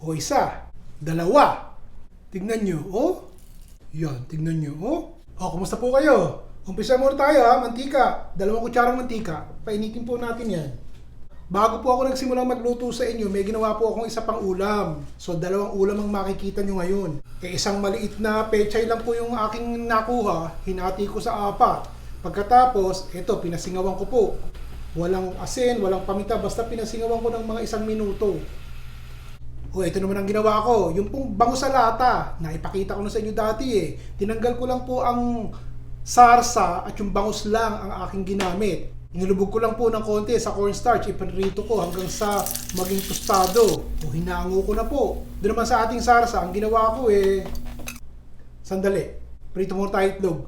O isa, dalawa. Tignan nyo, oh. Yan, tignan nyo, oh. O, kumusta po kayo? Umpisa muna tayo ha, mantika. 2 kutsarang mantika. Painitin po natin yan. Bago po ako nagsimulang magluto sa inyo, may ginawa po akong isa pang ulam. So, 2 ulam ang makikita nyo ngayon. Isang maliit na pechay lang po yung aking nakuha. Hinati ko sa 4. Pagkatapos, ito, pinasingawan ko po. Walang asin, walang paminta, basta pinasingawan ko ng mga 1 minuto. O, ito naman ang ginawa ko. Yung pong bango sa lata, na ipakita ko na sa inyo dati eh. Tinanggal ko lang po ang sarsa at yung bangus lang ang aking ginamit. Inilubog ko lang po ng konti sa cornstarch, ipinrito ko hanggang sa maging tostado. O hinango ko na po. Doon naman sa ating sarsa, ang ginawa ko sandali, prito muna tayo itlog.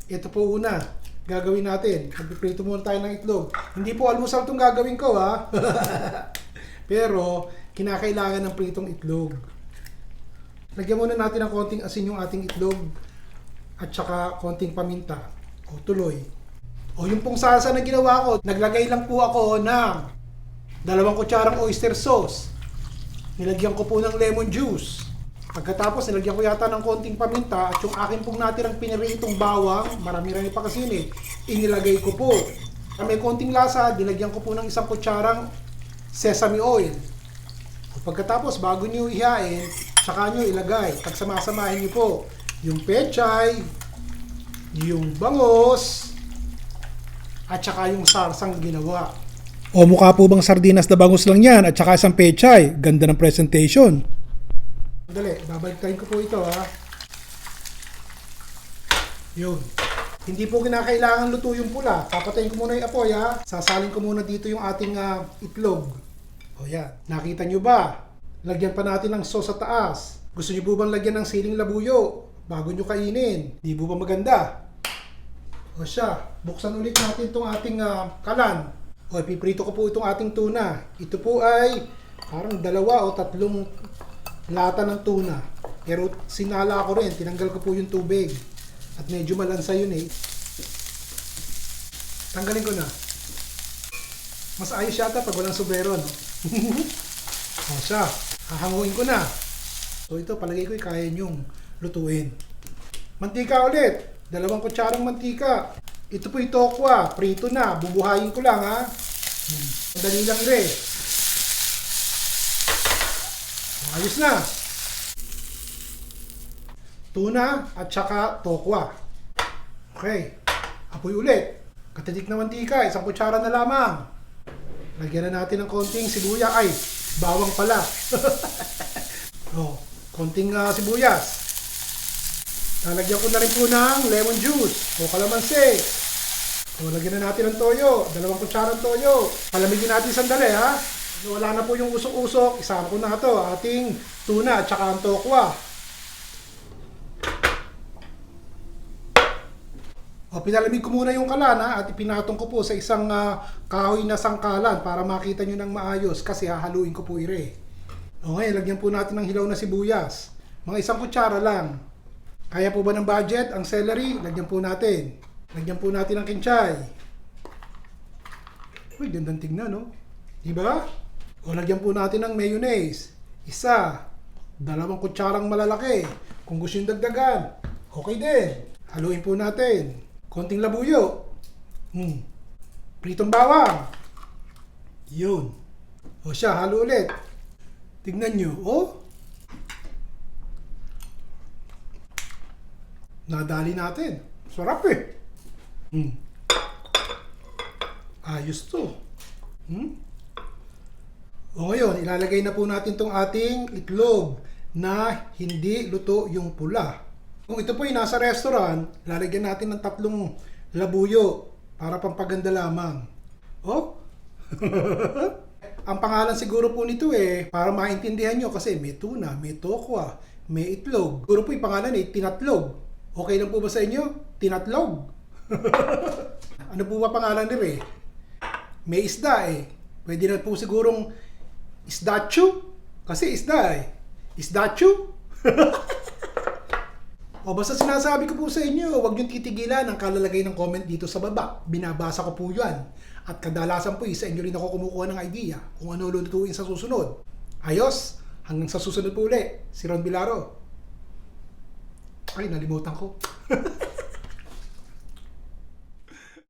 Ito po una, gagawin natin. Magpiprito muna tayo ng itlog. Hindi po almusal itong gagawin ko ha. Pero, kinakailangan ng pritong itlog. Lagyan muna natin ng konting asin yung ating itlog at saka konting paminta. O tuloy. O yung pong salsa na ginawa ko, naglagay lang po ako ng 2 kutsarang oyster sauce. Nilagyan ko po ng lemon juice. Pagkatapos, nilagyan ko yata ng konting paminta at yung akin pong natirang piniritong bawang, marami-rami pa kasi inilagay ko po. May konting lasa, nilagyan ko po ng 1 kutsarang sesame oil. Pagkatapos, bago nyo ihain, saka nyo ilagay. Pagsama-samahin nyo po yung pechay, yung bangos, at saka yung sarsang ginawa. O mukha po bang sardinas na bangus lang yan at saka isang pechay? Ganda ng presentation. Dali, babaliktarin ko po ito ha. Yun. Hindi po kinakailangan luto yung pula. Papatayin ko muna yung apoy ha. Sasalin ko muna dito yung ating itlog. O yan. Nakita nyo ba? Lagyan pa natin ng sauce sa taas. Gusto nyo po bang lagyan ng siling labuyo bago nyo kainin? Di po ba maganda? O siya, buksan ulit natin itong ating kalan. O, piprito ko po itong ating tuna. Ito po ay parang 2 o 3 lata ng tuna. Pero sinala ko rin, tinanggal ko po yung tubig. At medyo malansa yun eh. Tanggalin ko na. Mas ayos yata pag walang sobrero, no? O siya, hahanguin ko na. So ito, palagay ko kaya nyong lutuin. Mantika ulit. 2 kutsarang mantika. Ito po yung tokwa. Prito na. Bubuhayin ko lang ha. Madali lang rin. Ayos na. Tuna at saka tokwa. Okay. Apoy ulit. Katitik na mantika. 1 kutsara na lamang. Lagyan na natin ng konting sibuyas. Ay, bawang pala. Konting sibuyas. Lalagyan ko na rin po ng lemon juice o kalamansi. O, lagyan na natin ng toyo. 2 kutsarang toyo. Palamigin natin sandali ha. Wala na po yung usok-usok. Isama ko na ito. Ating tuna at saka ang tokwa. O, pinalamig ko muna yung kalan ha. At ipinatong ko po sa isang kahoy na sangkalan para makita nyo ng maayos. Kasi hahaluin ko po ire. O ngayon, lagyan po natin ng hilaw na sibuyas. Mga 1 kutsara lang. Kaya po ba ng budget ang celery? Lagyan po natin. Lagyan po natin ang kinchay. Uy, gandang tignan, no? Diba? O lagyan po natin ng mayonnaise. 1. 2 kutsarang malalaki. Kung gusto yung dagdagan, okay din. Haluin po natin. Konting labuyo. Pritong bawang. Yun. O siya, halo ulit. Tignan nyo. Oh. Nadali natin. Sarap eh. Ayos to. O ngayon, ilalagay na po natin tong ating itlog na hindi luto yung pula. Kung ito po ay nasa restaurant, lalagyan natin ng 3 labuyo para pampaganda lamang. Oh? Ang pangalan siguro po nito para maintindihan nyo kasi may tuna, may tokwa, may itlog. Siguro po yung pangalan tinatlog. Okay lang po ba sa inyo? Tinatlog. Ano po ba pangalan nila May isda Pwede na po sigurong isdachu. Kasi isda Isdachu. O basta sinasabi ko po sa inyo, huwag niyong titigilan ang kalalagay ng comment dito sa baba. Binabasa ko po yan. At kadalasan po sa inyo rin ako kumukuha ng idea kung ano lulutuin sa susunod. Ayos? Hanggang sa susunod po uli, si Ron Bilaro. Ay, nalimutan ko.